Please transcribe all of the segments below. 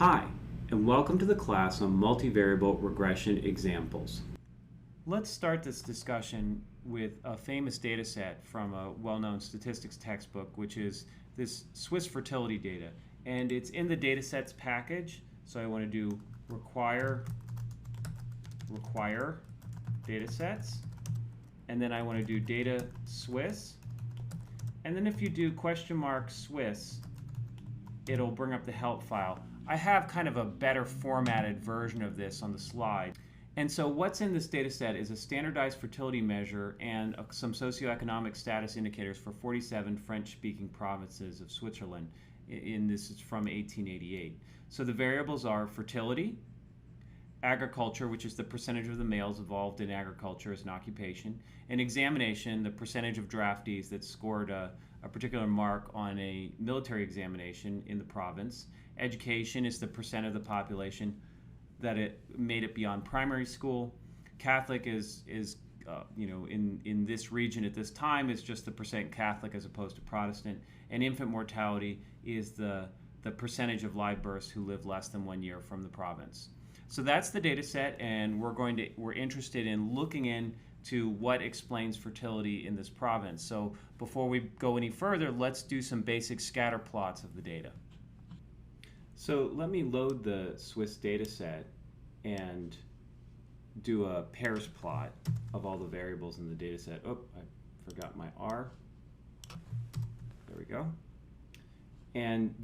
Hi, and welcome to the class on multivariable regression examples. Let's start this discussion with a famous data set from a well-known statistics textbook, which is this Swiss fertility data. And it's in the data sets package, so I want to do require data sets, and then I want to do data Swiss, and then if you do !Swiss, it'll bring up the help file. I have kind of a better formatted version of this on the slide. And so what's in this data set is a standardized fertility measure and some socioeconomic status indicators for 47 French-speaking provinces of Switzerland. This is from 1888. So the variables are fertility, agriculture, which is the percentage of the males involved in agriculture as an occupation, and examination, the percentage of draftees that scored a particular mark on a military examination in the province. Education is the percent of the population that it made it beyond primary school. Catholic is in this region at this time is just the percent Catholic as opposed to Protestant. And infant mortality is the percentage of live births who live less than 1 year from the province. So that's the data set, and we're interested in looking into what explains fertility in this province. So before we go any further, let's do some basic scatter plots of the data. So let me load the Swiss data set and do a pairs plot of all the variables in the data set. Oh, I forgot my R. There we go. And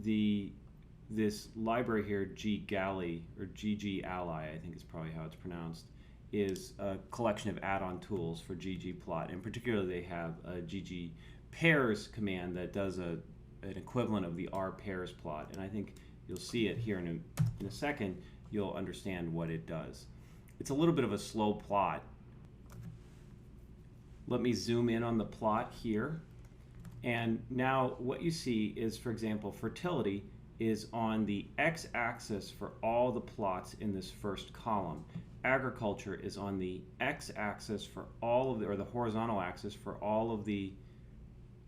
this library here, GGALI, or GGALI, I think is probably how it's pronounced, is a collection of add-on tools for ggplot. In particular, they have a ggpairs command that does an equivalent of the R pairs plot. And I think you'll see it here in a second. You'll understand what it does. It's a little bit of a slow plot. Let me zoom in on the plot here. And now what you see is, for example, fertility is on the x-axis for all the plots in this first column. Agriculture is on the x-axis for all of the, or the horizontal axis for all of the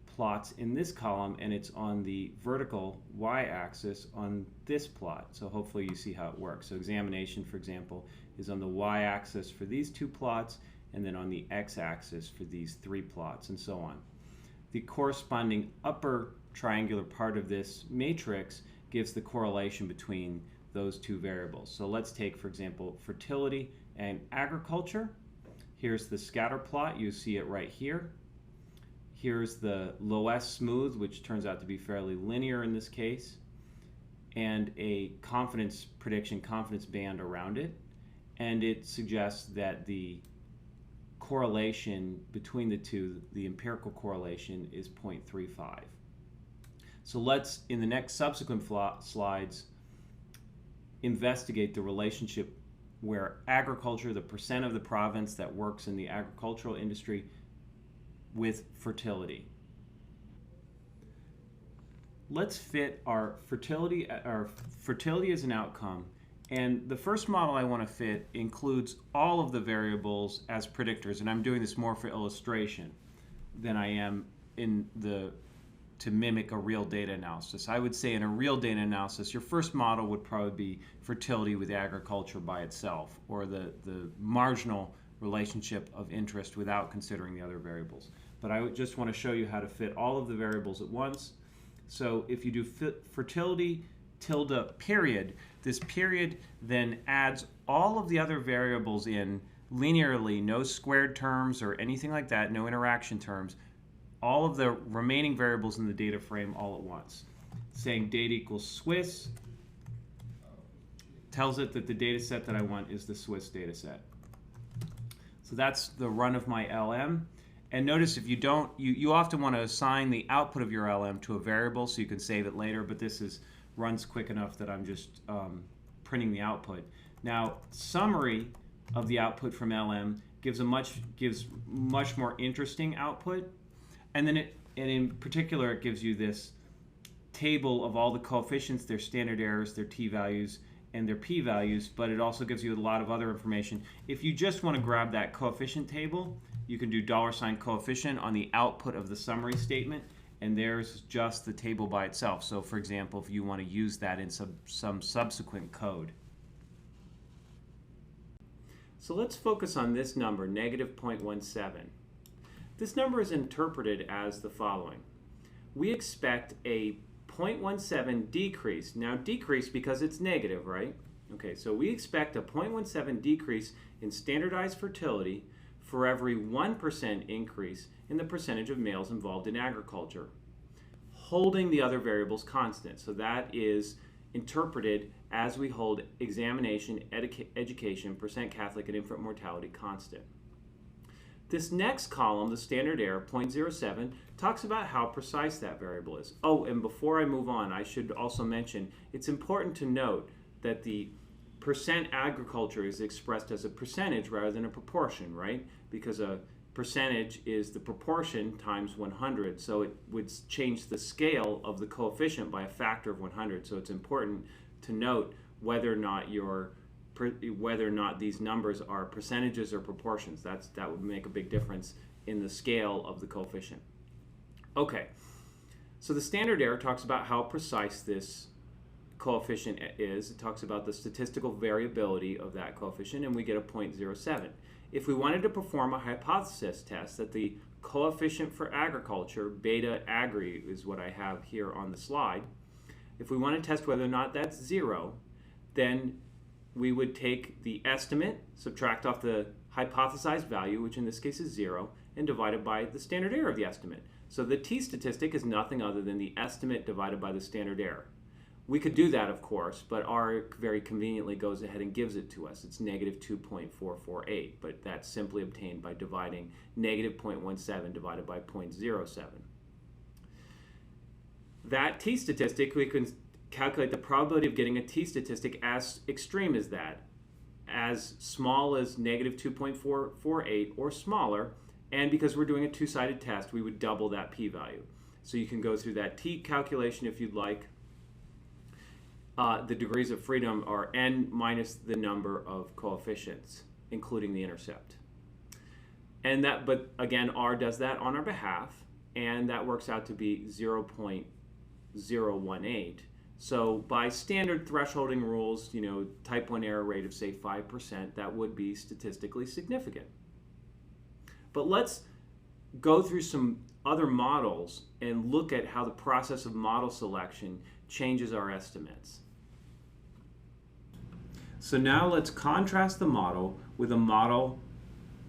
plots in this column, and it's on the vertical y-axis on this plot. So hopefully you see how it works. So examination, for example, is on the y-axis for these two plots, and then on the x-axis for these three plots, and so on. The corresponding upper triangular part of this matrix gives the correlation between those two variables. So let's take, for example, fertility and agriculture. Here's the scatter plot. You see it right here. Here's the Loess smooth, which turns out to be fairly linear in this case, and a confidence prediction, confidence band around it. And it suggests that the correlation between the two, the empirical correlation, is 0.35. So let's, in the next subsequent slides, investigate the relationship where agriculture, the percent of the province that works in the agricultural industry, with fertility. Let's fit our fertility as an outcome, and the first model I want to fit includes all of the variables as predictors, and I'm doing this more for illustration than I am to mimic a real data analysis. I would say in a real data analysis, your first model would probably be fertility with agriculture by itself, or the marginal relationship of interest without considering the other variables. But I just want to show you how to fit all of the variables at once. So if you do fertility tilde period, this period then adds all of the other variables in linearly, no squared terms or anything like that, no interaction terms, all of the remaining variables in the data frame all at once. Saying data equals Swiss tells it that the data set that I want is the Swiss data set. So that's the run of my LM. And notice if you don't, you often want to assign the output of your LM to a variable so you can save it later, but this runs quick enough that I'm just printing the output. Now, summary of the output from LM gives much more interesting output. And then in particular, it gives you this table of all the coefficients, their standard errors, their t-values, and their p-values, but it also gives you a lot of other information. If you just want to grab that coefficient table, you can do $coefficient on the output of the summary statement, and there's just the table by itself. So for example, if you want to use that in some subsequent code. So let's focus on this number, negative 0.17. This number is interpreted as the following. We expect a 0.17 decrease. Now decrease because it's negative, right? Okay, so we expect a 0.17 decrease in standardized fertility for every 1% increase in the percentage of males involved in agriculture, holding the other variables constant. So that is interpreted as we hold examination, education, percent Catholic, and infant mortality constant. This next column, the standard error, 0.07, talks about how precise that variable is. Oh, and before I move on, I should also mention it's important to note that the percent agriculture is expressed as a percentage rather than a proportion, right? Because a percentage is the proportion times 100, so it would change the scale of the coefficient by a factor of 100. So it's important to note whether or not these numbers are percentages or proportions. That would make a big difference in the scale of the coefficient. Okay, so the standard error talks about how precise this coefficient is. It talks about the statistical variability of that coefficient, and we get a 0.07. If we wanted to perform a hypothesis test that the coefficient for agriculture, beta agri is what I have here on the slide, if we want to test whether or not that's 0, then we would take the estimate, subtract off the hypothesized value, which in this case is 0, and divide it by the standard error of the estimate. So the t-statistic is nothing other than the estimate divided by the standard error. We could do that, of course, but R very conveniently goes ahead and gives it to us. It's negative 2.448, but that's simply obtained by dividing negative 0.17 divided by 0.07. That t-statistic, we can calculate the probability of getting a t-statistic as extreme as that, as small as negative 2.448 or smaller, and because we're doing a two-sided test, we would double that p-value. So you can go through that t calculation if you'd like. The degrees of freedom are n minus the number of coefficients, including the intercept. And that, but again, R does that on our behalf, and that works out to be 0.018. So by standard thresholding rules, type 1 error rate of say 5%, that would be statistically significant. But let's go through some other models and look at how the process of model selection changes our estimates. So now let's contrast the model with a model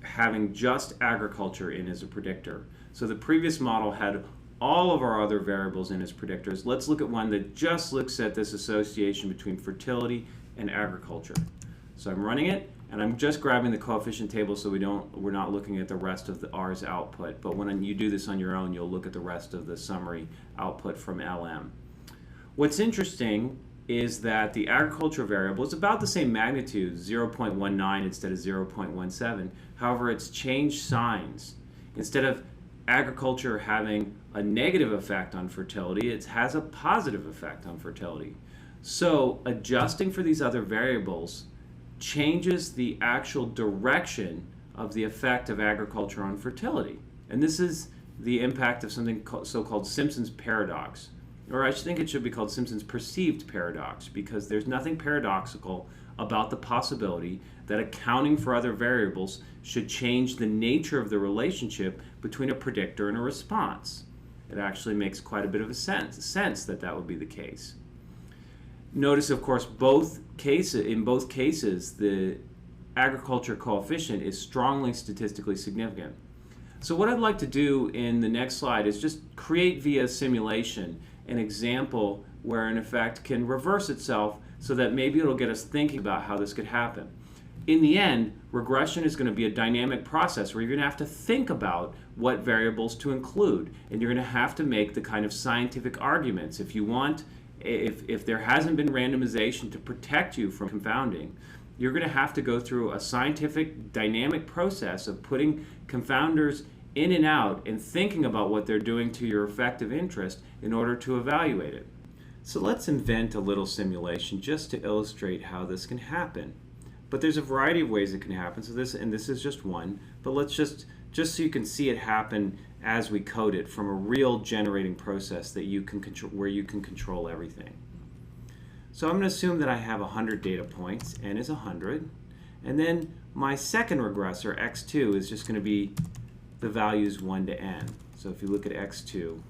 having just agriculture in as a predictor. So the previous model had all of our other variables in as predictors. Let's look at one that just looks at this association between fertility and agriculture. So I'm running it, and I'm just grabbing the coefficient table so we're not looking at the rest of the R's output. But when you do this on your own, you'll look at the rest of the summary output from LM. What's interesting is that the agriculture variable is about the same magnitude, 0.19 instead of 0.17. However, it's changed signs. Instead of agriculture having a negative effect on fertility, it has a positive effect on fertility. So adjusting for these other variables changes the actual direction of the effect of agriculture on fertility. And this is the impact of something so-called Simpson's paradox. Or I think it should be called Simpson's perceived paradox, because there's nothing paradoxical about the possibility that accounting for other variables should change the nature of the relationship between a predictor and a response. It actually makes quite a bit of a sense that that would be the case. Notice, of course, in both cases, the agriculture coefficient is strongly statistically significant. So what I'd like to do in the next slide is just create via simulation an example where an effect can reverse itself so that maybe it'll get us thinking about how this could happen. In the end, regression is going to be a dynamic process where you're going to have to think about what variables to include, and you're going to have to make the kind of scientific arguments. If there hasn't been randomization to protect you from confounding, you're going to have to go through a scientific dynamic process of putting confounders in and out and thinking about what they're doing to your effective interest in order to evaluate it. So let's invent a little simulation just to illustrate how this can happen. But there's a variety of ways it can happen. So this is just one, but let's just so you can see it happen as we code it from a real generating process that you can control, where you can control everything. So I'm going to assume that I have 100 data points. N is 100. And then my second regressor, x2, is just going to be the values 1 to n. So if you look at x2,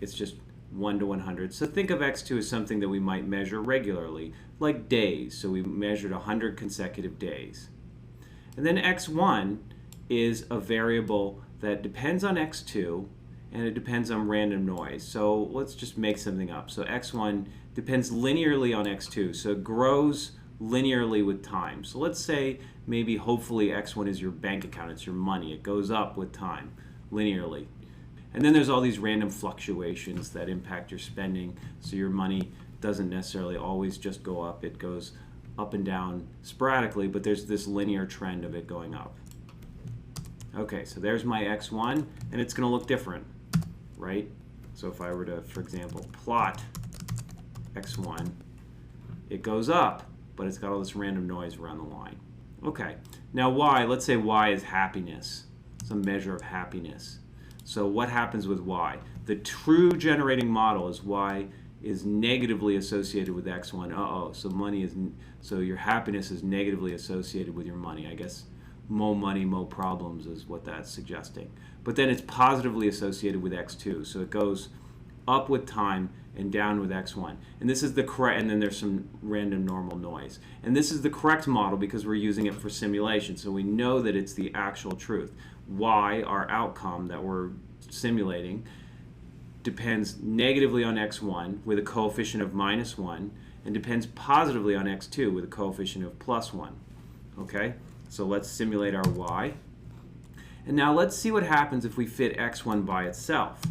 it's just 1 to 100. So think of x2 as something that we might measure regularly, like days. So we measured 100 consecutive days. And then x1 is a variable that depends on x2, and it depends on random noise. So let's just make something up. So x1 depends linearly on x2, so it grows linearly with time. So let's say maybe hopefully x1 is your bank account, it's your money. It goes up with time linearly. And then there's all these random fluctuations that impact your spending, so your money doesn't necessarily always just go up. It goes up and down sporadically, but there's this linear trend of it going up. Okay, so there's my x1, and it's going to look different, right? So if I were to, for example, plot x1, it goes up, but it's got all this random noise around the line. Okay, now y, let's say y is happiness, some measure of happiness. So what happens with y? The true generating model is y is negatively associated with x1. Uh-oh, so money is, so your happiness is negatively associated with your money. I guess mo money, mo problems is what that's suggesting. But then it's positively associated with x2. So it goes up with time and down with x1. And this is the correct, and then there's some random normal noise. And this is the correct model because we're using it for simulation. So we know that it's the actual truth. Y, our outcome that we're simulating, depends negatively on x1 with a coefficient of -1, and depends positively on x2 with a coefficient of +1. Okay? So let's simulate our y. And now let's see what happens if we fit x1 by itself.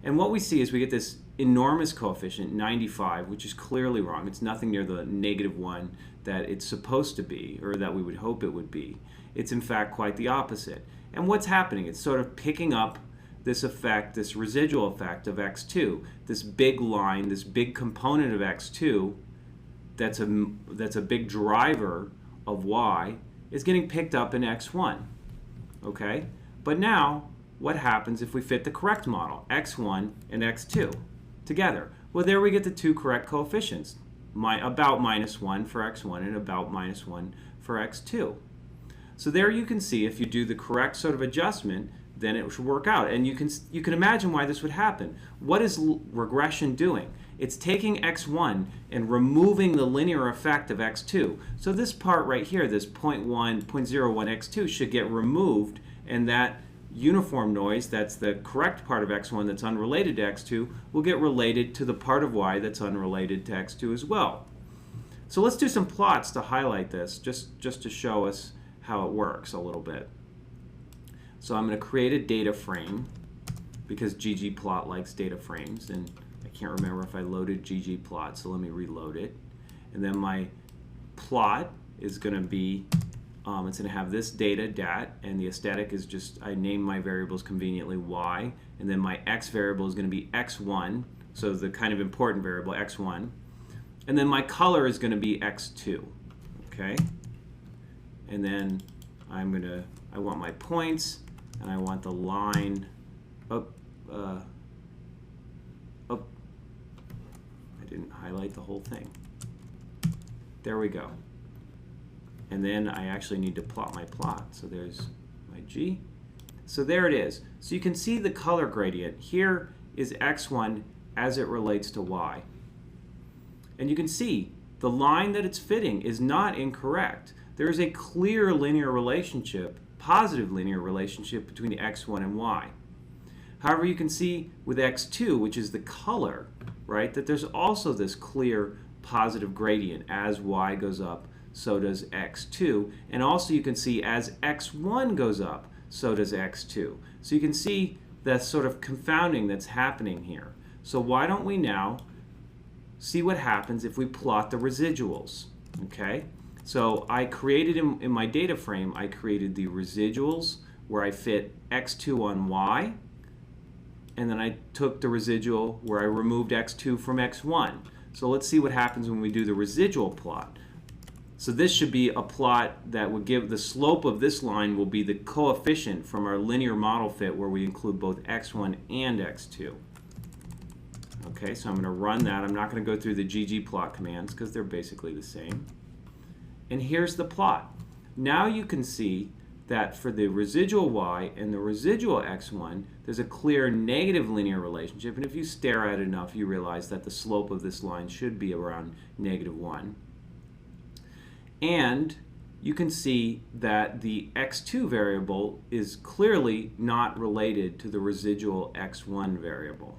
And what we see is we get this enormous coefficient, 95, which is clearly wrong. It's nothing near the -1 that it's supposed to be, or that we would hope it would be. It's in fact quite the opposite. And what's happening? It's sort of picking up this effect, this residual effect of x2, this big line, this big component of x2 that's a big driver of y, is getting picked up in x1. Okay? But now, what happens if we fit the correct model, x1 and x2 together? Well, there we get the two correct coefficients, about -1 for x1 and about -1 for x2. So there you can see if you do the correct sort of adjustment, then it should work out. And you can imagine why this would happen. What is regression doing? It's taking x1 and removing the linear effect of x2. So this part right here, this 0.01 x2, should get removed, and that uniform noise, that's the correct part of x1 that's unrelated to x2, will get related to the part of y that's unrelated to x2 as well. So let's do some plots to highlight this, just to show us how it works a little bit. So I'm going to create a data frame because ggplot likes data frames, and I can't remember if I loaded ggplot, so let me reload it. And then my plot is going to be, it's going to have this data, dat, and the aesthetic is just, I named my variables conveniently y, and then my x variable is going to be x1, so the kind of important variable, x1. And then my color is going to be x2, okay? And then I want my points, and I want the line up. I didn't highlight the whole thing. There we go. And then I actually need to plot my plot. So there's my G. So there it is. So you can see the color gradient. Here is x1 as it relates to y. And you can see the line that it's fitting is not incorrect. There is a clear linear relationship, positive linear relationship between x1 and y. However, you can see with x2, which is the color, right, that there's also this clear positive gradient. As y goes up, so does x2. And also you can see as x1 goes up, so does x2. So you can see the sort of confounding that's happening here. So why don't we now see what happens if we plot the residuals, okay? So I created in my data frame, I created the residuals where I fit x2 on y, and then I took the residual where I removed x2 from x1. So let's see what happens when we do the residual plot. So this should be a plot that would give the slope of this line will be the coefficient from our linear model fit where we include both x1 and x2. Okay, so I'm going to run that. I'm not going to go through the ggplot commands because they're basically the same. And here's the plot. Now you can see that for the residual y and the residual x1, there's a clear negative linear relationship. And if you stare at it enough, you realize that the slope of this line should be around -1. And you can see that the x2 variable is clearly not related to the residual x1 variable.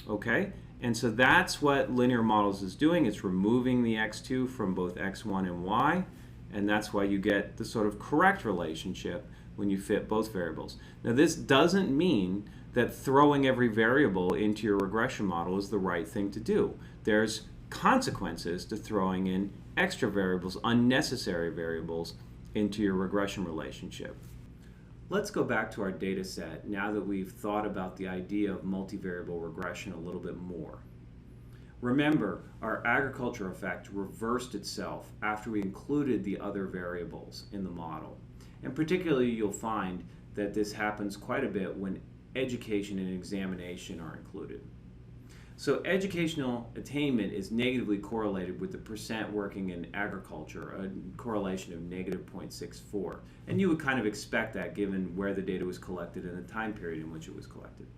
Okay? And so that's what linear models is doing. It's removing the x2 from both x1 and y, and that's why you get the sort of correct relationship when you fit both variables. Now this doesn't mean that throwing every variable into your regression model is the right thing to do. There's consequences to throwing in extra variables, unnecessary variables, into your regression relationship. Let's go back to our data set now that we've thought about the idea of multivariable regression a little bit more. Remember, our agriculture effect reversed itself after we included the other variables in the model. And particularly you'll find that this happens quite a bit when education and examination are included. So educational attainment is negatively correlated with the percent working in agriculture, a correlation of -0.64. And you would kind of expect that given where the data was collected and the time period in which it was collected.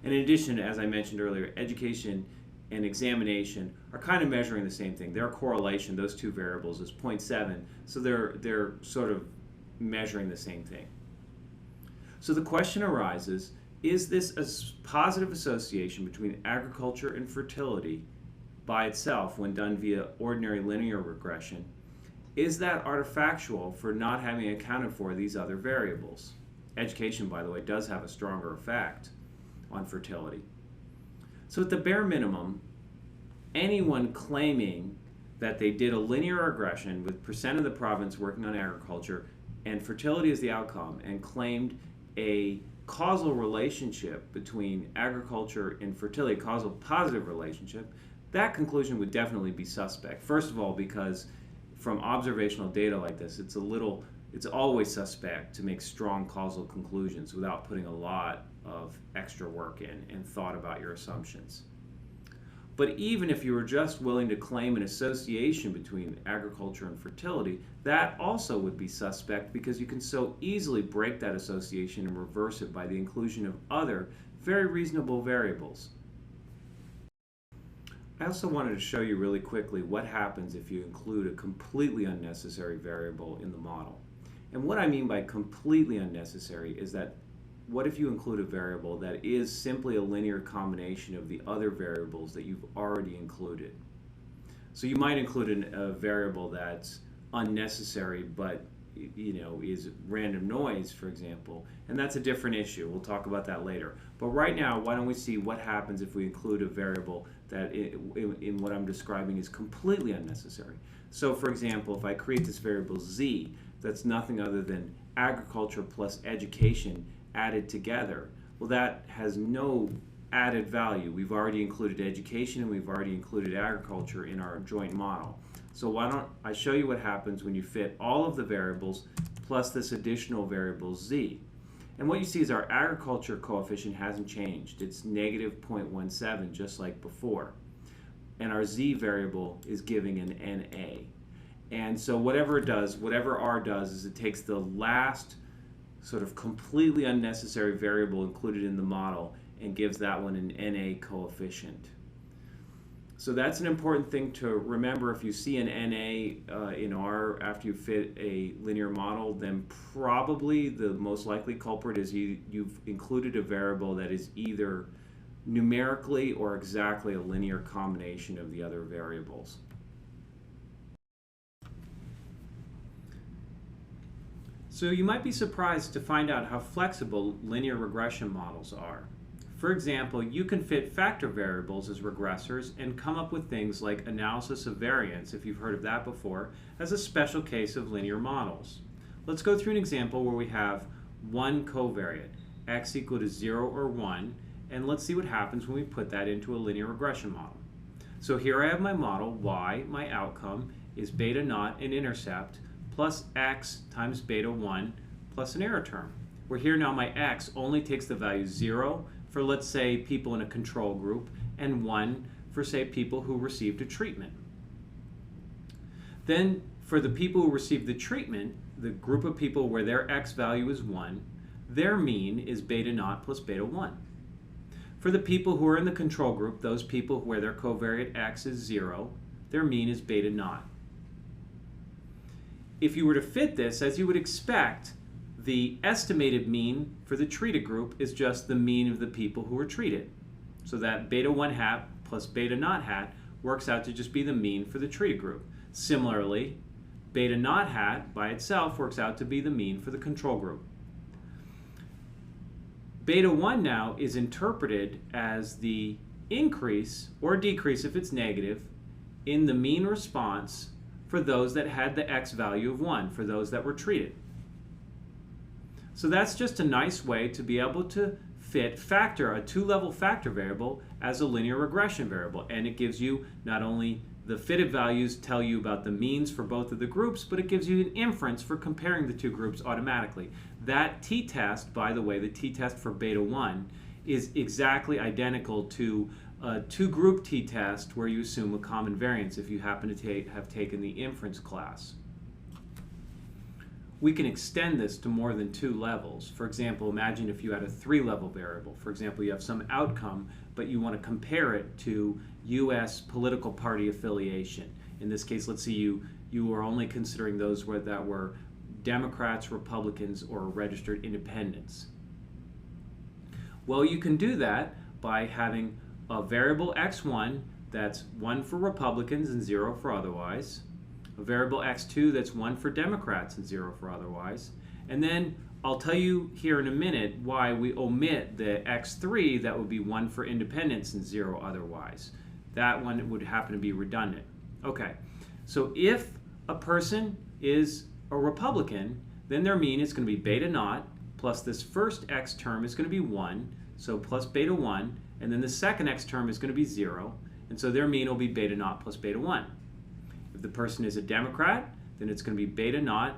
And in addition, as I mentioned earlier, education and examination are kind of measuring the same thing. Their correlation, those two variables, is 0.7, so they're sort of measuring the same thing. So the question arises, is this a positive association between agriculture and fertility by itself when done via ordinary linear regression? Is that artifactual for not having accounted for these other variables? Education, by the way, does have a stronger effect on fertility. So at the bare minimum, anyone claiming that they did a linear regression with percent of the province working on agriculture and fertility as the outcome and claimed a causal relationship between agriculture and fertility, causal positive relationship, that conclusion would definitely be suspect. First of all, because from observational data like this, it's always suspect to make strong causal conclusions without putting a lot of extra work in and thought about your assumptions. But even if you were just willing to claim an association between agriculture and fertility, that also would be suspect because you can so easily break that association and reverse it by the inclusion of other very reasonable variables. I also wanted to show you really quickly what happens if you include a completely unnecessary variable in the model. And what I mean by completely unnecessary is that what if you include a variable that is simply a linear combination of the other variables that you've already included? So you might include a variable that's unnecessary but is random noise, for example, and that's a different issue. We'll talk about that later. But right now, why don't we see what happens if we include a variable that in what I'm describing is completely unnecessary. So for example, if I create this variable z that's nothing other than agriculture plus education added together, well, that has no added value. We've already included education and we've already included agriculture in our joint model. So why don't I show you what happens when you fit all of the variables plus this additional variable z. And what you see is our agriculture coefficient hasn't changed. It's -0.17 just like before. And our z variable is giving an NA. And so whatever it does, whatever R does, is it takes the last sort of completely unnecessary variable included in the model and gives that one an NA coefficient. So that's an important thing to remember. If you see an NA in R after you fit a linear model, then probably the most likely culprit is you've included a variable that is either numerically or exactly a linear combination of the other variables. So you might be surprised to find out how flexible linear regression models are. For example, you can fit factor variables as regressors and come up with things like analysis of variance, if you've heard of that before, as a special case of linear models. Let's go through an example where we have one covariate, x equal to 0 or 1, and let's see what happens when we put that into a linear regression model. So here I have my model, y, my outcome, is beta naught an intercept, plus x times beta 1 plus an error term. Where here now my x only takes the value 0 for, let's say, people in a control group, and 1 for, say, people who received a treatment. Then for the people who received the treatment, the group of people where their x value is 1, their mean is beta naught plus beta 1. For the people who are in the control group, those people where their covariate x is 0, their mean is beta naught. If you were to fit this, as you would expect, the estimated mean for the treated group is just the mean of the people who were treated. So that beta 1 hat plus beta naught hat works out to just be the mean for the treated group. Similarly, beta naught hat by itself works out to be the mean for the control group. Beta 1 now is interpreted as the increase or decrease, if it's negative, in the mean response for those that had the x value of 1, for those that were treated. So that's just a nice way to be able to fit a two-level factor variable as a linear regression variable. And it gives you not only the fitted values tell you about the means for both of the groups, but it gives you an inference for comparing the two groups automatically. That t-test, by the way, the t-test for beta 1, is exactly identical to a two-group t-test where you assume a common variance if you happen to have taken the inference class. We can extend this to more than 2 levels. For example, imagine if you had a 3-level variable. For example, you have some outcome, but you want to compare it to U.S. political party affiliation. In this case, let's say you were only considering those that were Democrats, Republicans, or registered independents. Well, you can do that by having a variable x1 that's 1 for Republicans and 0 for otherwise, a variable x2 that's 1 for Democrats and 0 for otherwise, and then I'll tell you here in a minute why we omit the x3 that would be 1 for independents and 0 otherwise. That one would happen to be redundant. Okay, so if a person is a Republican, then their mean is going to be beta naught plus this first x term is going to be 1, so plus beta 1, and then the second x term is going to be 0, and so their mean will be beta naught plus beta 1. If the person is a Democrat, then it's going to be beta naught,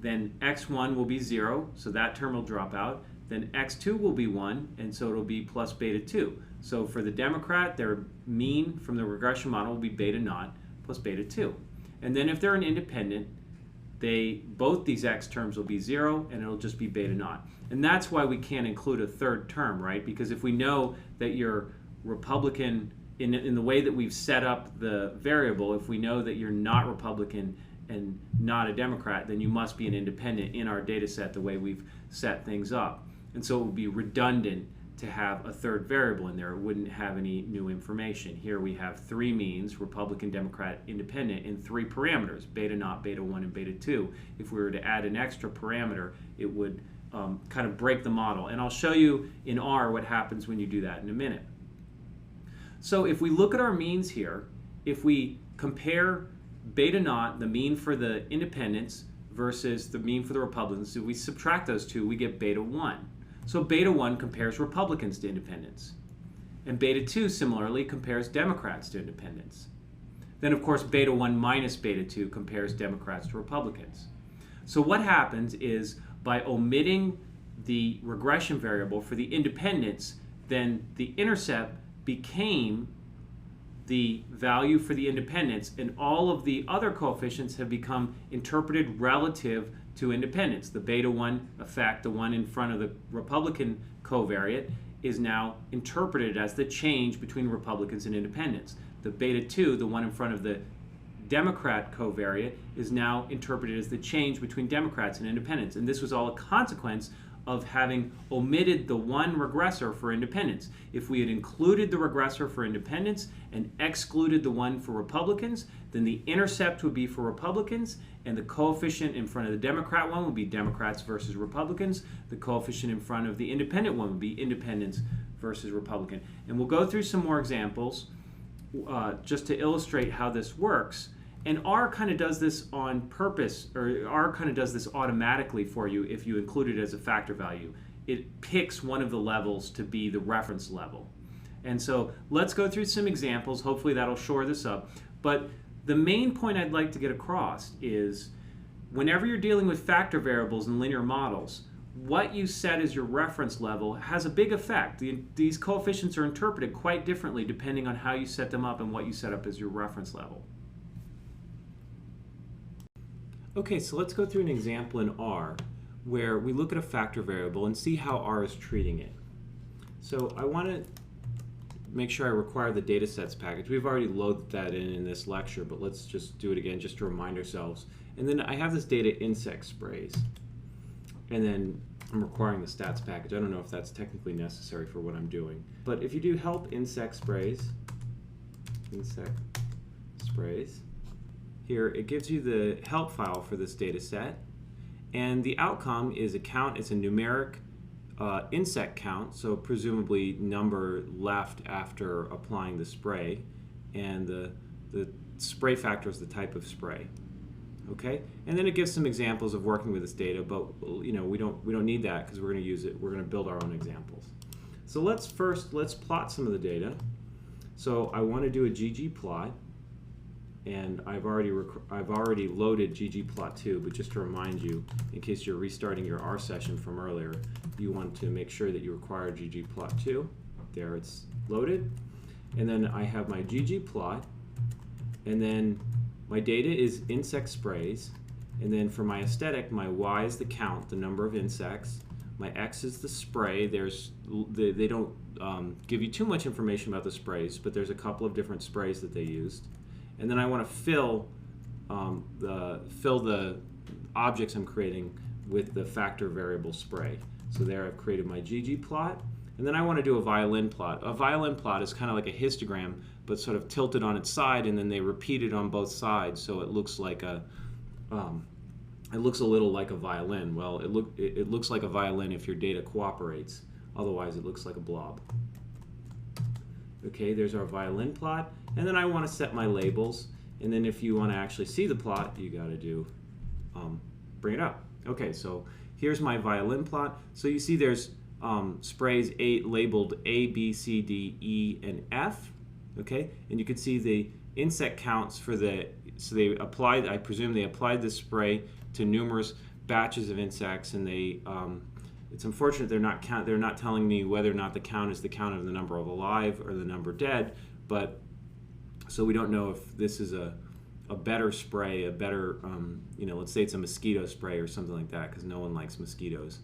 then x1 will be 0, so that term will drop out, then x2 will be 1, and so it'll be plus beta 2. So for the Democrat, their mean from the regression model will be beta naught plus beta 2. And then if they're an independent, both these x terms will be 0, and it'll just be beta naught. And that's why we can't include a third term, right? Because if we know that you're Republican in the way that we've set up the variable, if we know that you're not Republican and not a Democrat, then you must be an independent in our data set the way we've set things up. And so it would be redundant to have a third variable in there. It wouldn't have any new information. Here we have 3 means, Republican, Democrat, Independent, in 3 parameters, beta naught, beta 1, and beta 2. If we were to add an extra parameter, it would kind of break the model. And I'll show you in R what happens when you do that in a minute. So if we look at our means here, if we compare beta naught, the mean for the independents, versus the mean for the Republicans, if we subtract those two, we get beta 1. So beta 1 compares Republicans to independents. And beta 2 similarly compares Democrats to independents. Then of course beta 1 minus beta 2 compares Democrats to Republicans. So what happens is by omitting the regression variable for the independents, then the intercept became the value for the independents, and all of the other coefficients have become interpreted relative to independents. The beta 1 effect, the one in front of the Republican covariate, is now interpreted as the change between Republicans and independents. The beta 2, the one in front of the Democrat covariate, is now interpreted as the change between Democrats and independents. And this was all a consequence of having omitted the one regressor for independents. If we had included the regressor for independents and excluded the one for Republicans, then the intercept would be for Republicans, and the coefficient in front of the Democrat one would be Democrats versus Republicans. The coefficient in front of the independent one would be independents versus Republican. And we'll go through some more examples just to illustrate how this works. And R kind of does this on purpose, or R kind of does this automatically for you if you include it as a factor value. It picks one of the levels to be the reference level. And so let's go through some examples. Hopefully that'll shore this up. But the main point I'd like to get across is whenever you're dealing with factor variables in linear models, what you set as your reference level has a big effect. These coefficients are interpreted quite differently depending on how you set them up and what you set up as your reference level. Okay, so let's go through an example in R where we look at a factor variable and see how R is treating it. So I want to make sure I require the datasets package. We've already loaded that in this lecture, but let's just do it again just to remind ourselves. And then I have this data insect sprays. And then I'm requiring the stats package. I don't know if that's technically necessary for what I'm doing. But if you do help insect sprays, here it gives you the help file for this data set. And the outcome is a count. It's a numeric insect count, so presumably number left after applying the spray. And the spray factor is the type of spray. Okay, and then it gives some examples of working with this data, but we don't need that because we're going to use it. We're going to build our own examples. So let's plot some of the data. So I want to do a ggplot, and I've already loaded ggplot2. But just to remind you, in case you're restarting your R session from earlier, you want to make sure that you require ggplot2. There, it's loaded, and then I have my ggplot, and then my data is insect sprays, and then for my aesthetic, my Y is the count, the number of insects. My X is the spray. They don't give you too much information about the sprays, but there's a couple of different sprays that they used. And then I want to fill the objects I'm creating with the factor variable spray. So there I've created my ggplot. And then I want to do a violin plot. A violin plot is kind of like a histogram, but sort of tilted on its side, and then they repeat it on both sides, so it looks like it looks a little like a violin. Well, it looks like a violin if your data cooperates. Otherwise, it looks like a blob. Okay, there's our violin plot, and then I want to set my labels. And then if you want to actually see the plot, you got to do bring it up. Okay, so here's my violin plot. So you see there's sprays labeled A, B, C, D, E, and F. Okay, and you can see the insect counts for so they applied, I presume they applied this spray to numerous batches of insects, and it's unfortunate they're not telling me whether or not the count is the count of the number of alive or the number dead, but so we don't know if this is a better spray, a better, let's say it's a mosquito spray or something like that, because no one likes mosquitoes.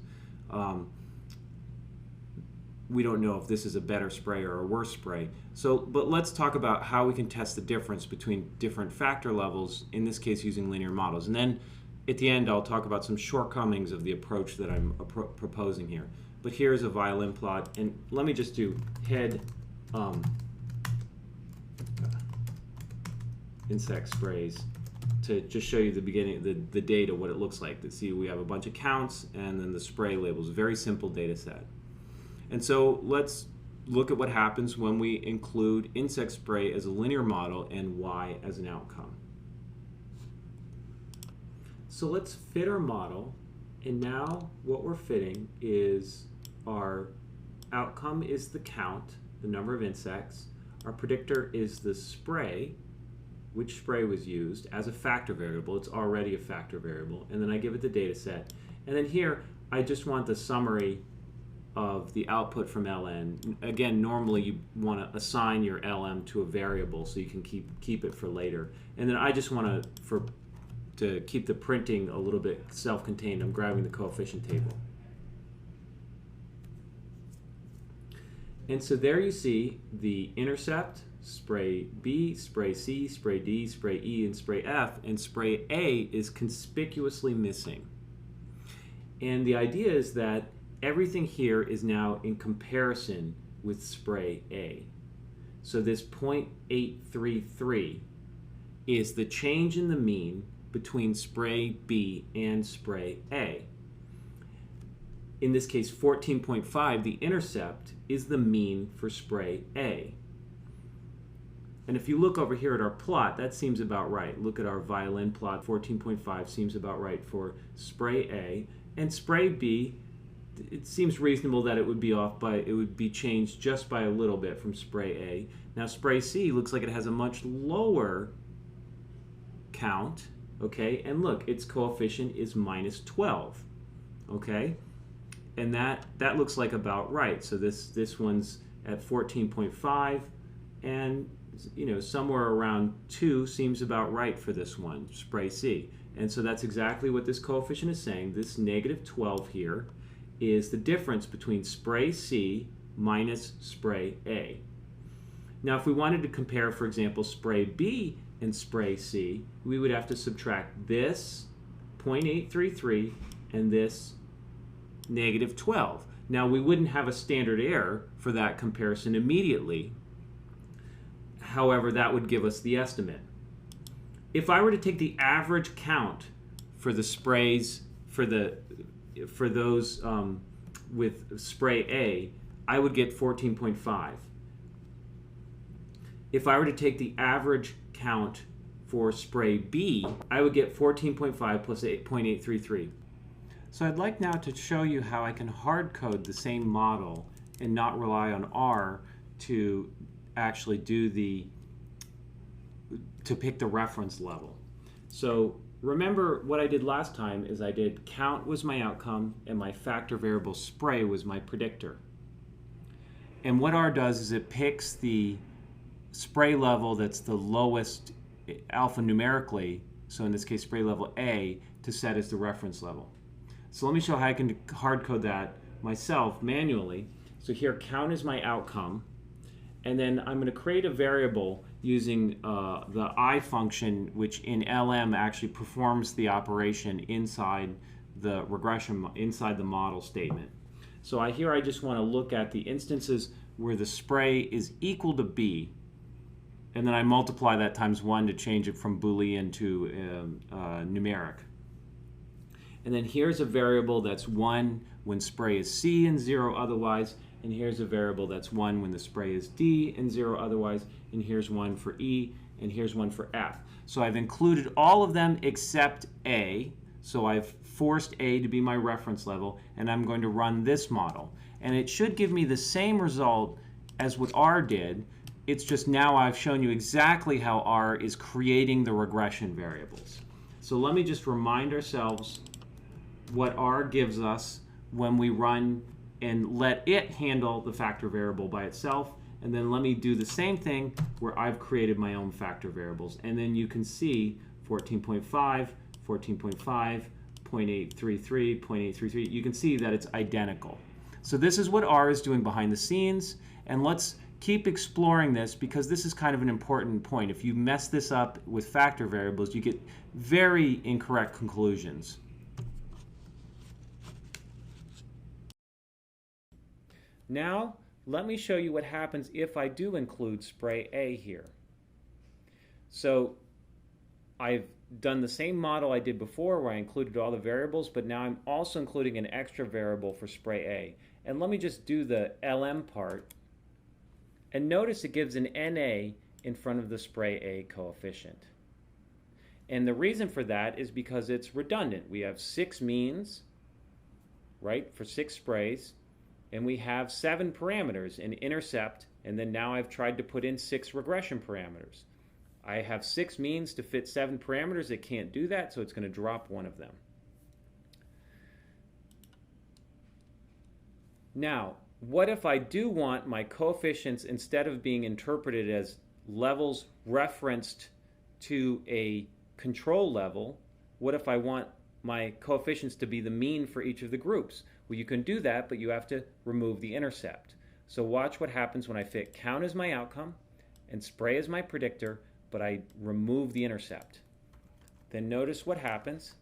We don't know if this is a better spray or a worse spray. But let's talk about how we can test the difference between different factor levels, in this case using linear models. And then at the end I'll talk about some shortcomings of the approach that I'm proposing here. But here's a violin plot, and let me just do head insect sprays to just show you the beginning, the data, what it looks like. To see we have a bunch of counts and then the spray labels. Very simple data set. And so let's look at what happens when we include insect spray as a linear model and Y as an outcome. So let's fit our model, and now what we're fitting is our outcome is the count, the number of insects. Our predictor is the spray, which spray was used as a factor variable. It's already a factor variable. And then I give it the data set. And then here I just want the summary of the output from ln. Again, normally you want to assign your lm to a variable so you can keep it for later. And then I just want to keep the printing a little bit self-contained. I'm grabbing the coefficient table. And so there you see the intercept, spray B, spray C, spray D, spray E, and spray F, and spray A is conspicuously missing. And the idea is that everything here is now in comparison with spray A. So this 0.833 is the change in the mean between spray B and spray A. In this case, 14.5, the intercept is the mean for spray A. And if you look over here at our plot, that seems about right. Look at our violin plot, 14.5 seems about right for spray A. And spray B it seems reasonable that it would be off by, it would be changed just by a little bit from spray A. Now spray C looks like it has a much lower count, okay? And look, its coefficient is minus 12, okay? And that looks like about right. So this one's at 14.5, and you know, somewhere around 2 seems about right for this one, spray C. And so that's exactly what this coefficient is saying. This negative 12 here is the difference between spray C minus spray A. Now if we wanted to compare, for example, spray B and spray C, we would have to subtract this 0.833 and this negative 12. Now we wouldn't have a standard error for that comparison immediately. However, that would give us the estimate. If I were to take the average count for the sprays for those with spray A, I would get 14.5. If I were to take the average count for spray B, I would get 14.5 plus 0.833. So I'd like now to show you how I can hard code the same model and not rely on R to actually do to pick the reference level. So remember what I did last time is I did count was my outcome and my factor variable spray was my predictor. And what R does is it picks the spray level that's the lowest alphanumerically, so in this case spray level A, to set as the reference level. So let me show how I can hard code that myself manually. So here count is my outcome, and then I'm going to create a variable using the I function, which in LM actually performs the operation inside the regression, inside the model statement. So here I just want to look at the instances where the spray is equal to B, and then I multiply that times 1 to change it from Boolean to numeric. And then here's a variable that's 1 when spray is C and 0 otherwise, and here's a variable that's 1 when the spray is D and 0 otherwise, and here's 1 for E, and here's 1 for F. So I've included all of them except A, so I've forced A to be my reference level, and I'm going to run this model. And it should give me the same result as what R did. It's just now I've shown you exactly how R is creating the regression variables. So let me just remind ourselves what R gives us when we run and let it handle the factor variable by itself. And then let me do the same thing where I've created my own factor variables. And then you can see 14.5, 14.5, 0.833, 0.833. You can see that it's identical. So this is what R is doing behind the scenes. And let's keep exploring this because this is kind of an important point. If you mess this up with factor variables, you get very incorrect conclusions. Now, let me show you what happens if I do include spray A here. So I've done the same model I did before where I included all the variables, but now I'm also including an extra variable for spray A. And let me just do the LM part. And notice it gives an NA in front of the spray A coefficient. And the reason for that is because it's redundant. We have 6 means, right, for 6 sprays. And we have 7 parameters, an intercept, and then now I've tried to put in 6 regression parameters. I have 6 means to fit 7 parameters. It can't do that, so it's going to drop one of them. Now, what if I do want my coefficients, instead of being interpreted as levels referenced to a control level, what if I want my coefficients to be the mean for each of the groups? Well, you can do that, but you have to remove the intercept. So watch what happens when I fit count as my outcome and spray as my predictor, but I remove the intercept. Then notice what happens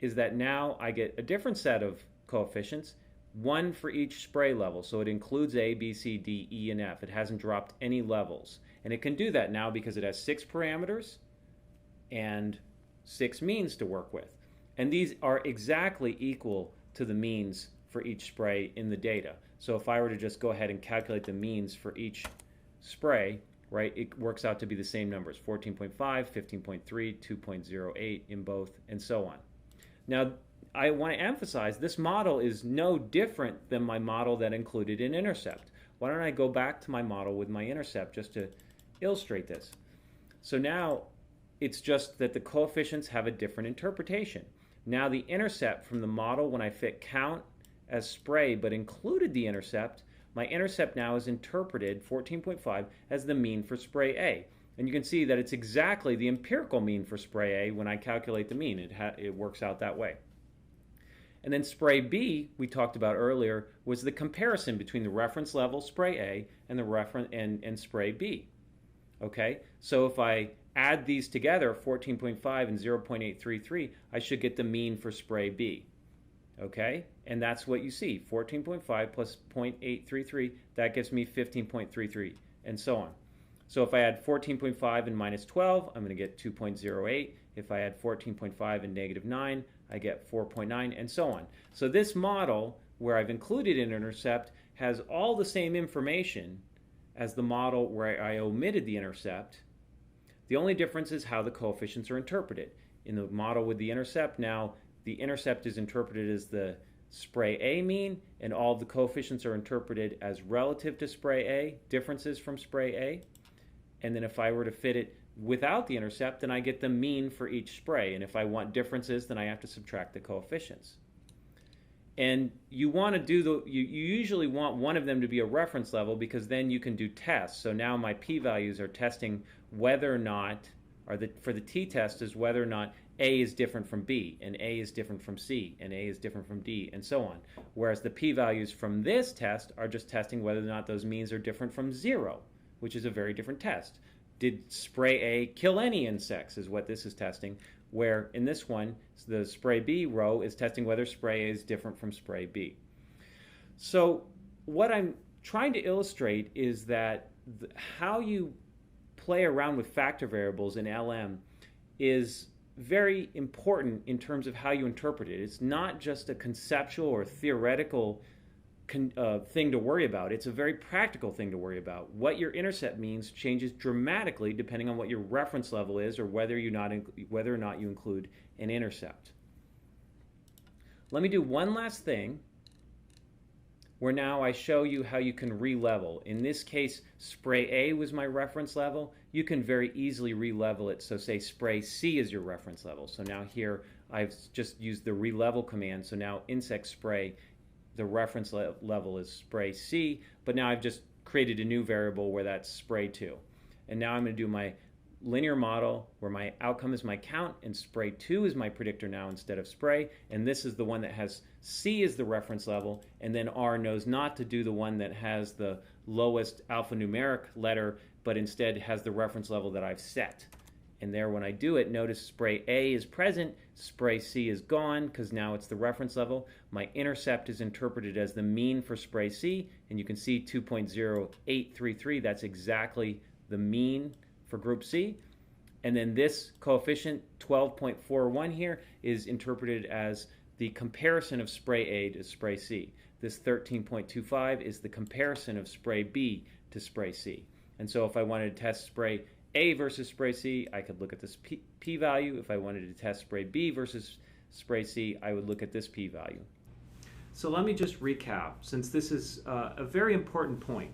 is that now I get a different set of coefficients, 1 for each spray level. So it includes A, B, C, D, E, and F. It hasn't dropped any levels. And it can do that now because it has 6 parameters and 6 means to work with. And these are exactly equal to the means for each spray in the data. So if I were to just go ahead and calculate the means for each spray, right, it works out to be the same numbers, 14.5, 15.3, 2.08 in both, and so on. Now, I want to emphasize this model is no different than my model that included an intercept. Why don't I go back to my model with my intercept just to illustrate this? So now it's just that the coefficients have a different interpretation. Now the intercept from the model, when I fit count as spray but included the intercept, my intercept now is interpreted, 14.5, as the mean for spray A. And you can see that it's exactly the empirical mean for spray A when I calculate the mean. It works out that way. And then spray B, we talked about earlier, was the comparison between the reference level spray A and the reference and spray B. Okay, so if I add these together, 14.5 and 0.833, I should get the mean for spray B. Okay, and that's what you see, 14.5 plus 0.833, that gives me 15.33, and so on. So if I add 14.5 and minus 12, I'm going to get 2.08. If I add 14.5 and negative 9, I get 4.9, and so on. So this model, where I've included an intercept, has all the same information as the model where I omitted the intercept. The only difference is how the coefficients are interpreted. In the model with the intercept, now the intercept is interpreted as the spray A mean, and all of the coefficients are interpreted as relative to spray A, differences from spray A. And then if I were to fit it without the intercept, then I get the mean for each spray. And if I want differences, then I have to subtract the coefficients. And you want to do you usually want one of them to be a reference level, because then you can do tests. So now my p-values are testing whether or not, for the t-test is whether or not A is different from B, and A is different from C, and A is different from D, and so on. Whereas the p-values from this test are just testing whether or not those means are different from 0, which is a very different test. Did spray A kill any insects is what this is testing, where in this one, the spray B row is testing whether spray A is different from spray B. So what I'm trying to illustrate is that how you play around with factor variables in LM is very important in terms of how you interpret it. It's not just a conceptual or theoretical thing to worry about. It's a very practical thing to worry about. What your intercept means changes dramatically depending on what your reference level is, or whether or not you include an intercept. Let me do one last thing where now I show you how you can re-level. In this case, spray A was my reference level. You can very easily re-level it. So say spray C is your reference level. So now here I've just used the re-level command. So now insect spray, the reference level is spray C, but now I've just created a new variable where that's spray 2. And now I'm going to do my linear model where my outcome is my count, and spray 2 is my predictor now instead of spray, and this is the one that has C as the reference level, and then R knows not to do the one that has the lowest alphanumeric letter, but instead has the reference level that I've set. And there, when I do it, notice spray A is present, spray C is gone because now it's the reference level. My intercept is interpreted as the mean for spray C, and you can see 2.0833, that's exactly the mean for group C. And then this coefficient, 12.41 here, is interpreted as the comparison of spray A to spray C. This 13.25 is the comparison of spray B to spray C. And so if I wanted to test spray A versus spray C, I could look at this p-value. If I wanted to test spray B versus spray C, I would look at this p-value. So let me just recap, since this is a very important point.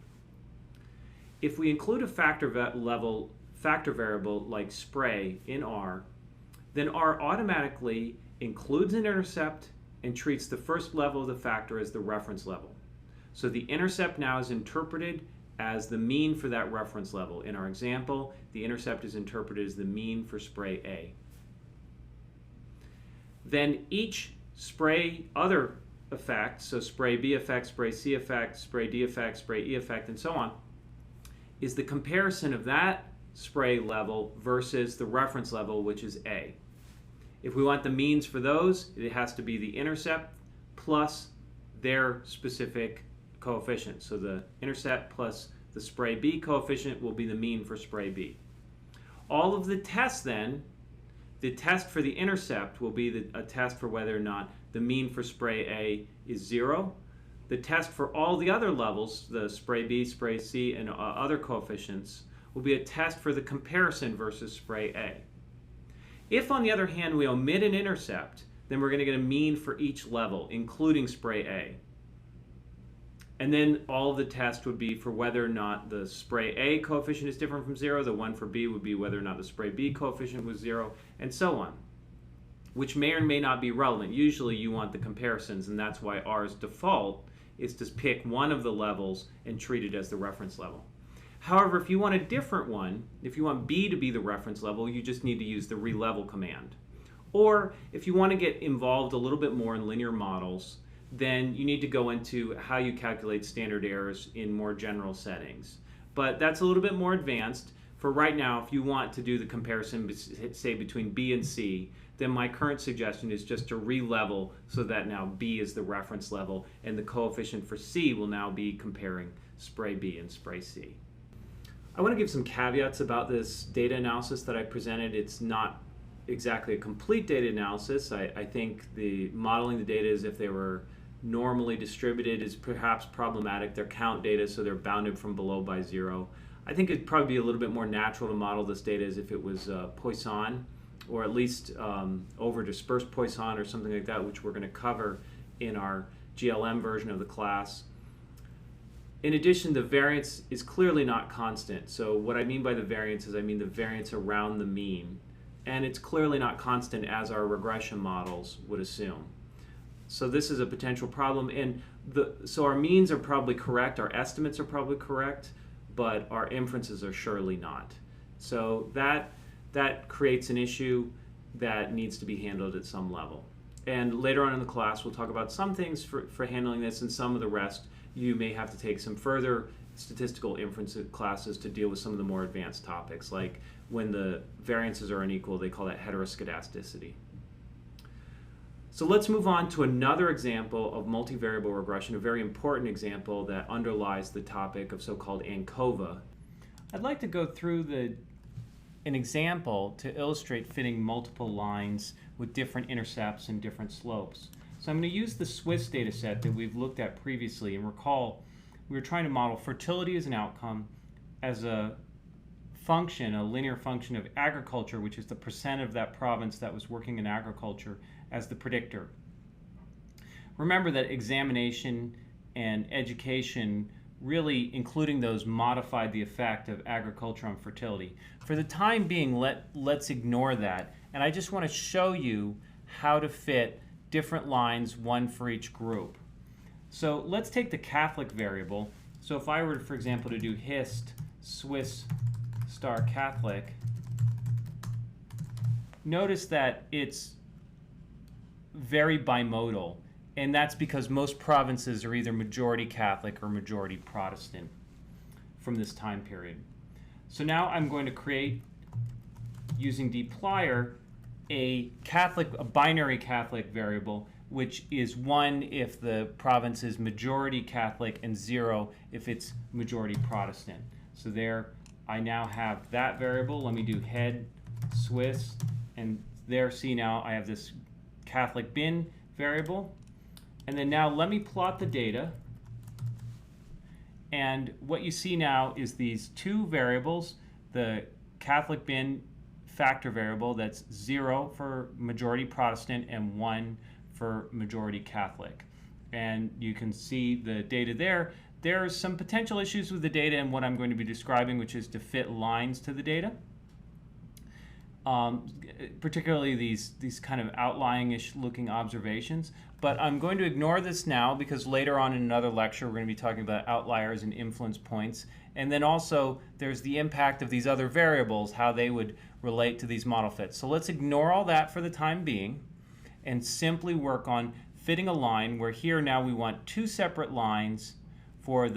If we include a factor variable like spray in R, then R automatically includes an intercept and treats the first level of the factor as the reference level. So the intercept now is interpreted as the mean for that reference level. In our example, the intercept is interpreted as the mean for spray A. Then each spray other effect, so spray B effect, spray C effect, spray D effect, spray E effect, and so on, is the comparison of that spray level versus the reference level, which is A. If we want the means for those, it has to be the intercept plus their specific coefficient. So the intercept plus the spray B coefficient will be the mean for spray B. All of the tests then, the test for the intercept will be a test for whether or not the mean for spray A is 0. The test for all the other levels, the spray B, spray C, and other coefficients, will be a test for the comparison versus spray A. If, on the other hand, we omit an intercept, then we're going to get a mean for each level, including spray A. And then all of the test would be for whether or not the spray A coefficient is different from 0. The one for B would be whether or not the spray B coefficient was 0, and so on, which may or may not be relevant. Usually you want the comparisons, and that's why R's default is to pick one of the levels and treat it as the reference level. However, if you want a different one, if you want B to be the reference level, you just need to use the relevel command. Or if you want to get involved a little bit more in linear models, then you need to go into how you calculate standard errors in more general settings. But that's a little bit more advanced. For right now, if you want to do the comparison, say, between B and C, then my current suggestion is just to re-level so that now B is the reference level, and the coefficient for C will now be comparing spray B and spray C. I want to give some caveats about this data analysis that I presented. It's not exactly a complete data analysis. I think the modeling the data as if they were normally distributed is perhaps problematic. They're count data, so they're bounded from below by 0. I think it'd probably be a little bit more natural to model this data as if it was Poisson, or at least over dispersed Poisson or something like that, which we're going to cover in our GLM version of the class. In addition, the variance is clearly not constant. So what I mean by the variance is I mean the variance around the mean. And it's clearly not constant as our regression models would assume. So this is a potential problem. And so our means are probably correct, our estimates are probably correct, but our inferences are surely not. So that creates an issue that needs to be handled at some level. And later on in the class, we'll talk about some things for handling this, and some of the rest you may have to take some further statistical inference classes to deal with some of the more advanced topics, like when the variances are unequal, they call that heteroscedasticity. So let's move on to another example of multivariable regression, a very important example that underlies the topic of so-called ANCOVA. I'd like to go through an example to illustrate fitting multiple lines with different intercepts and different slopes. So I'm going to use the Swiss data set that we've looked at previously, and recall we were trying to model fertility as an outcome as a function, a linear function of agriculture, which is the percent of that province that was working in agriculture, as the predictor. Remember that examination and education, really including those, modified the effect of agriculture on fertility. For the time being, let's ignore that, and I just want to show you how to fit different lines, one for each group. So let's take the Catholic variable. So if I were, for example, to do hist Swiss star Catholic, notice that it's very bimodal, and that's because most provinces are either majority Catholic or majority Protestant from this time period. So now I'm going to create, using dplyr, a binary Catholic variable, which is 1 if the province is majority Catholic and 0 if it's majority Protestant. So there I now have that variable. Let me do head Swiss, and there, see, now I have this Catholic bin variable. And then now let me plot the data. And what you see now is these two variables, the Catholic bin factor variable that's 0 for majority Protestant and 1 for majority Catholic. And you can see the data there. There are some potential issues with the data and what I'm going to be describing, which is to fit lines to the data. Particularly these kind of outlying-ish looking observations. But I'm going to ignore this now because later on in another lecture we're going to be talking about outliers and influence points. And then also there's the impact of these other variables, how they would relate to these model fits. So let's ignore all that for the time being and simply work on fitting a line where here now we want two separate lines for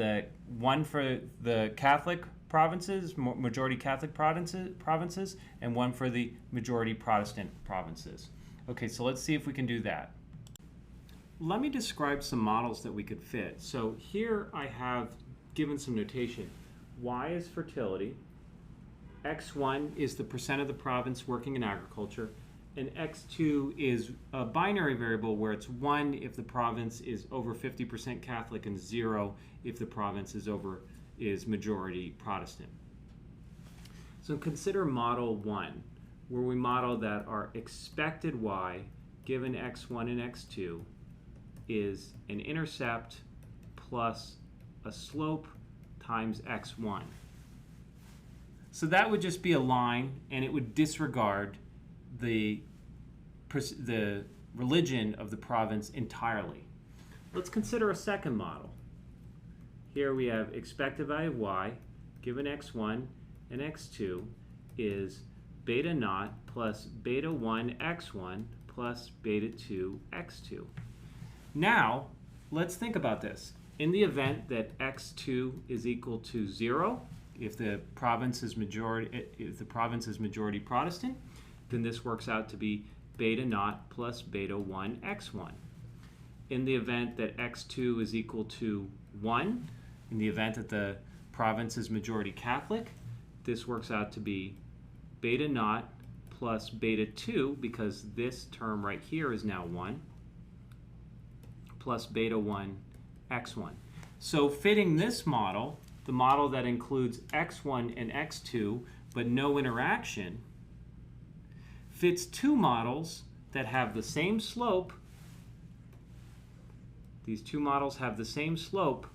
one for the Catholic provinces, majority Catholic provinces, and one for the majority Protestant provinces. Okay, so let's see if we can do that. Let me describe some models that we could fit. So here I have given some notation. Y is fertility, x1 is the percent of the province working in agriculture, and x2 is a binary variable where it's 1 if the province is over 50% Catholic and 0 if the province is majority Protestant. So consider model 1, where we model that our expected y given x1 and x2 is an intercept plus a slope times x1. So that would just be a line, and it would disregard the religion of the province entirely. Let's consider a second model. Here we have expected value of y given x1 and x2 is beta naught plus beta 1 x1 plus beta 2 x2. Now, let's think about this. In the event that x2 is equal to 0, if the province is majority Protestant, then this works out to be beta naught plus beta 1 x1. In the event that x2 is equal to 1, in the event that the province is majority Catholic, this works out to be beta naught plus beta 2, because this term right here is now 1, plus beta 1 x1. So fitting this model, the model that includes x1 and x2 but no interaction, fits two models that have the same slope. These two models have the same slope,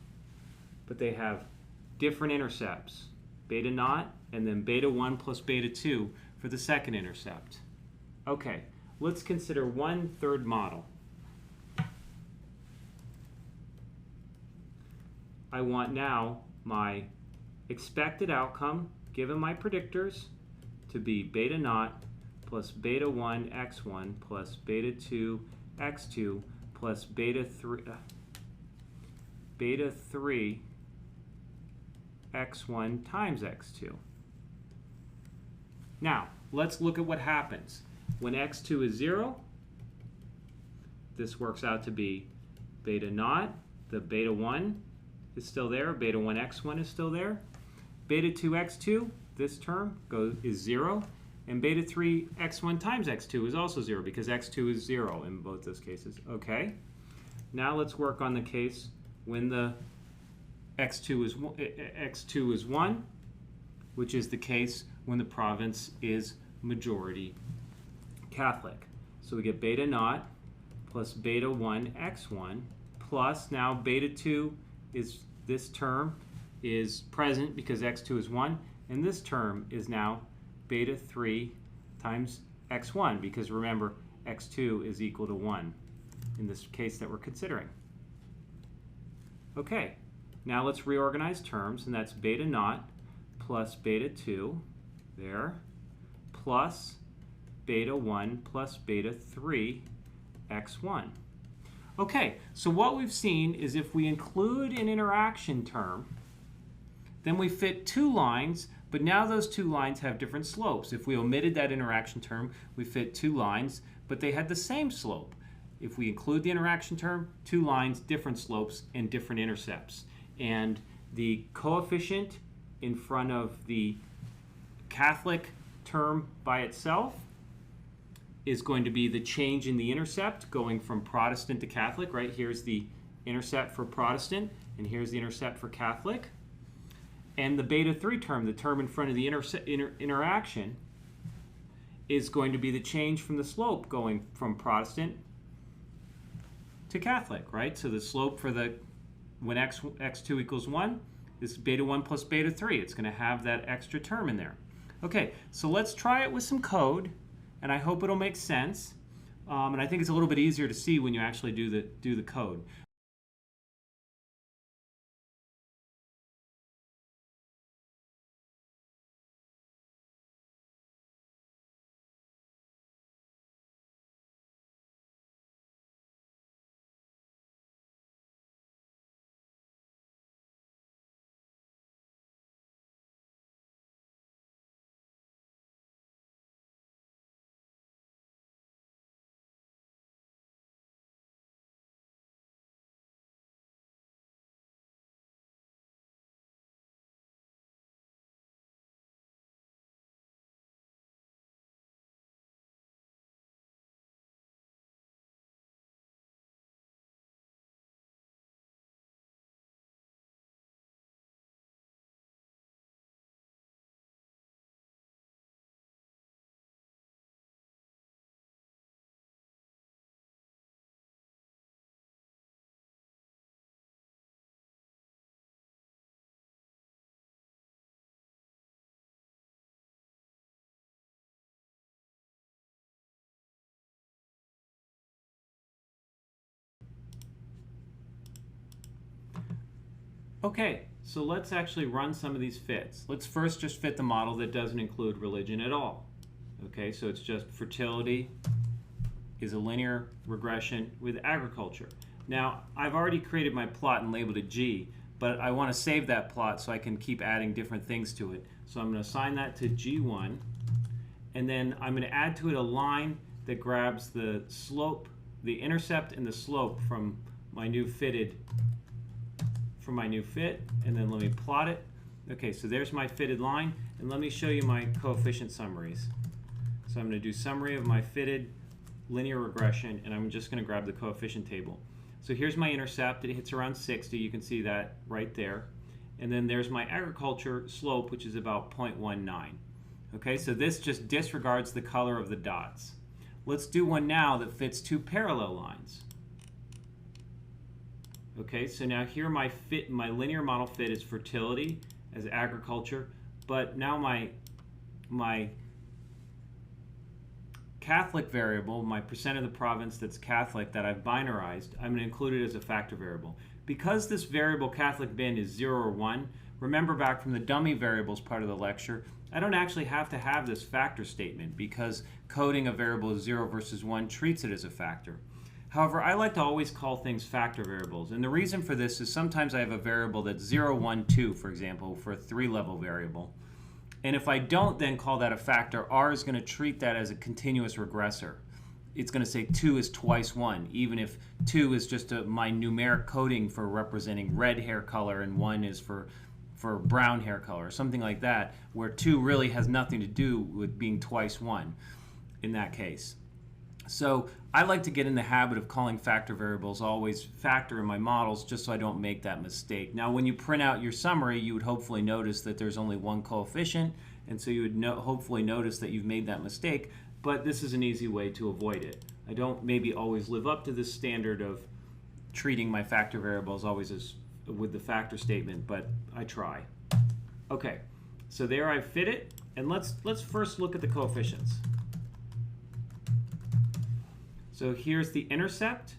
but they have different intercepts, beta naught and then beta 1 plus beta 2 for the second intercept. Okay, let's consider one third model. I want now my expected outcome, given my predictors, to be beta naught plus beta 1 x1 plus beta 2 x2 plus beta 3 x1 times x2. Now, let's look at what happens. When x2 is 0, this works out to be beta naught, the beta 1 is still there, beta 1 x1 is still there. Beta 2 x2, this term is 0, and beta 3 x1 times x2 is also 0 because x2 is 0 in both those cases. Okay, now let's work on the case when the x2 is 1, which is the case when the province is majority Catholic. So we get beta naught plus beta 1 x1 plus, now beta 2 is, this term is present because x2 is 1, and this term is now beta 3 times x1 because remember x2 is equal to 1 in this case that we're considering. Okay, now let's reorganize terms, and that's beta naught plus beta 2 there plus beta 1 plus beta 3 x1. Okay, so what we've seen is if we include an interaction term, then we fit two lines, but now those two lines have different slopes. If we omitted that interaction term, we fit two lines, but they had the same slope. If we include the interaction term, two lines, different slopes, and different intercepts. And the coefficient in front of the Catholic term by itself is going to be the change in the intercept going from Protestant to Catholic, right? Here's the intercept for Protestant, and here's the intercept for Catholic. And the beta 3 term, the term in front of the interaction, is going to be the change from the slope going from Protestant to Catholic, right? So the slope for the, when x2 equals 1, is beta 1 plus beta 3. It's going to have that extra term in there. Okay, so let's try it with some code, and I hope it'll make sense. And I think it's a little bit easier to see when you actually do the code. Okay, so let's actually run some of these fits. Let's first just fit the model that doesn't include religion at all. Okay, so it's just fertility is a linear regression with agriculture. Now, I've already created my plot and labeled it G, but I want to save that plot so I can keep adding different things to it. So I'm going to assign that to G1, and then I'm going to add to it a line that grabs the slope, the intercept and the slope from my new fit, and then let me plot it. Okay, so there's my fitted line, and let me show you my coefficient summaries. So I'm going to do summary of my fitted linear regression, and I'm just going to grab the coefficient table. So here's my intercept. It hits around 60. You can see that right there. And then there's my agriculture slope, which is about 0.19. Okay, so this just disregards the color of the dots. Let's do one now that fits two parallel lines. Okay, so now here my linear model fit is fertility as agriculture, but now my Catholic variable, my percent of the province that's Catholic that I've binarized, I'm going to include it as a factor variable. Because this variable Catholic bin is 0 or 1, remember back from the dummy variables part of the lecture, I don't actually have to have this factor statement because coding a variable as 0 versus 1 treats it as a factor. However, I like to always call things factor variables, and the reason for this is sometimes I have a variable that's 0, 1, 2, for example, for a 3-level variable. And if I don't then call that a factor, R is going to treat that as a continuous regressor. It's going to say 2 is twice 1, even if 2 is just my numeric coding for representing red hair color and 1 is for brown hair color, or something like that, where 2 really has nothing to do with being twice 1 in that case. So I like to get in the habit of calling factor variables always factor in my models just so I don't make that mistake. Now when you print out your summary, you would hopefully notice that there's only one coefficient, and so you would hopefully notice that you've made that mistake, but this is an easy way to avoid it. I don't maybe always live up to this standard of treating my factor variables always as with the factor statement, but I try. Okay, so there I fit it, and let's first look at the coefficients. So here's the intercept,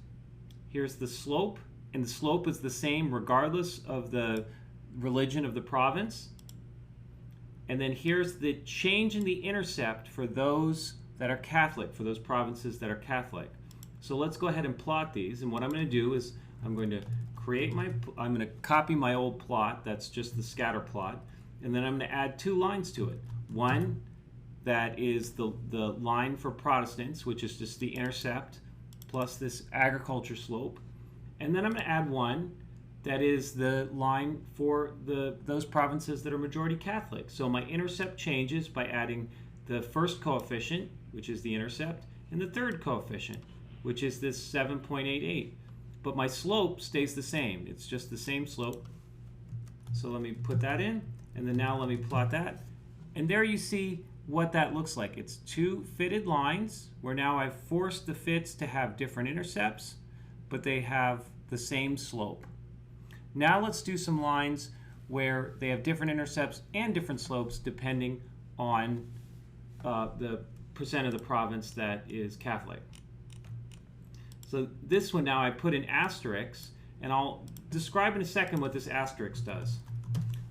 here's the slope, and the slope is the same regardless of the religion of the province. And then here's the change in the intercept for those that are Catholic, for those provinces that are Catholic. So let's go ahead and plot these, and what I'm going to do is I'm going to copy my old plot, that's just the scatter plot, and then I'm going to add 2 lines to it. One that is the line for Protestants, which is just the intercept plus this agriculture slope. And then I'm going to add one that is the line for those provinces that are majority Catholic. So my intercept changes by adding the first coefficient, which is the intercept, and the third coefficient, which is this 7.88. But my slope stays the same. It's just the same slope. So let me put that in, and then now let me plot that. And there you see what that looks like. It's 2 fitted lines where now I've forced the fits to have different intercepts, but they have the same slope. Now let's do some lines where they have different intercepts and different slopes depending on the percent of the province that is Catholic. So this one now I put in asterisks, and I'll describe in a second what this asterisk does.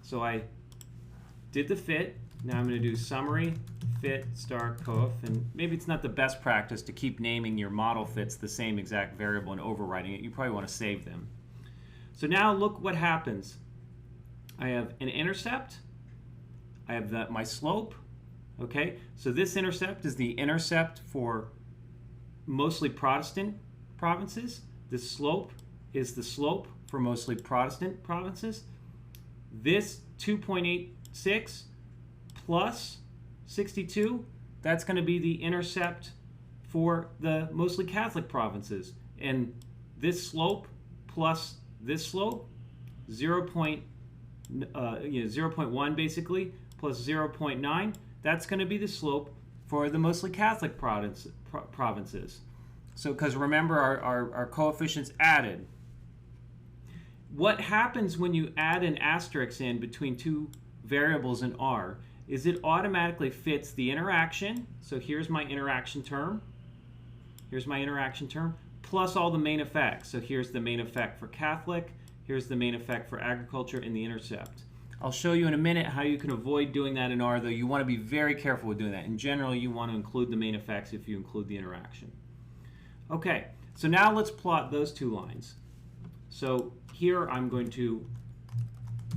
So I did the fit. Now I'm going to do summary fit star coef, and maybe it's not the best practice to keep naming your model fits the same exact variable and overriding it. You probably want to save them. So now look what happens. I have an intercept. I have my slope. Okay, so this intercept is the intercept for mostly Protestant provinces. This slope is the slope for mostly Protestant provinces. This 2.86 plus 62, that's going to be the intercept for the mostly Catholic provinces. And this slope plus this slope, 0.1 basically, plus 0.9, that's going to be the slope for the mostly Catholic provinces. So, because remember our coefficients added. What happens when you add an asterisk in between 2 variables in R is it automatically fits the interaction. So here's my interaction term. Here's my interaction term, plus all the main effects. So here's the main effect for Catholic. Here's the main effect for agriculture in the intercept. I'll show you in a minute how you can avoid doing that in R, though you want to be very careful with doing that. In general, you want to include the main effects if you include the interaction. Okay, so now let's plot those two lines. So here I'm going to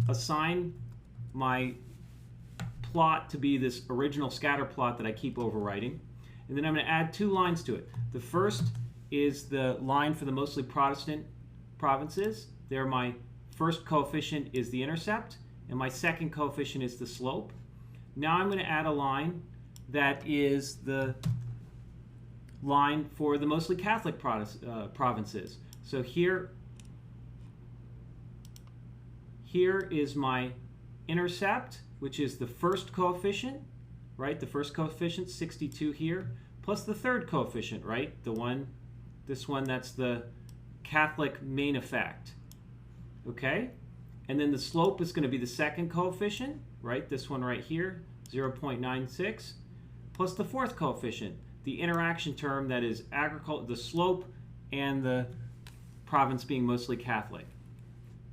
assign my plot to be this original scatter plot that I keep overwriting. And then I'm going to add two lines to it. The first is the line for the mostly Protestant provinces. There my first coefficient is the intercept, and my second coefficient is the slope. Now I'm going to add a line that is the line for the mostly Catholic provinces. So here is my intercept, which is the first coefficient, right? The first coefficient, 62 here, plus the third coefficient, right? This one, that's the Catholic main effect, okay? And then the slope is going to be the second coefficient, right? This one right here, 0.96, plus the fourth coefficient, the interaction term that is the slope and the province being mostly Catholic.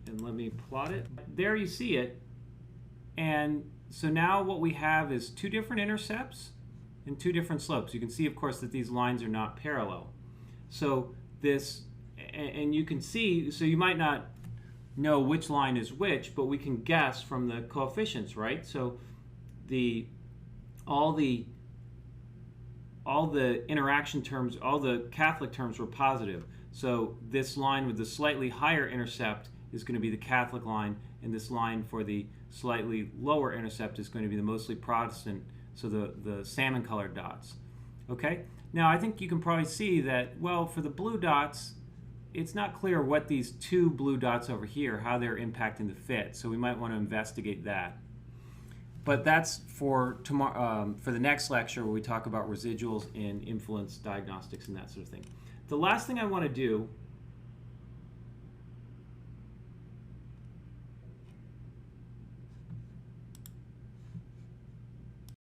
And let me plot it. There you see it. And so now what we have is two different intercepts and two different slopes. You can see, of course, that these lines are not parallel. So this, and you can see, so you might not know which line is which, but we can guess from the coefficients, right? So all the interaction terms, all the Catholic terms were positive. So this line with the slightly higher intercept is going to be the Catholic line, and this line for the slightly lower intercept is going to be the mostly Protestant, so the salmon-colored dots. Okay? Now I think you can probably see that, well, for the blue dots, it's not clear what these two blue dots over here, how they're impacting the fit, so we might want to investigate that. But that's for tomorrow, for the next lecture where we talk about residuals in influence diagnostics and that sort of thing. The last thing I want to do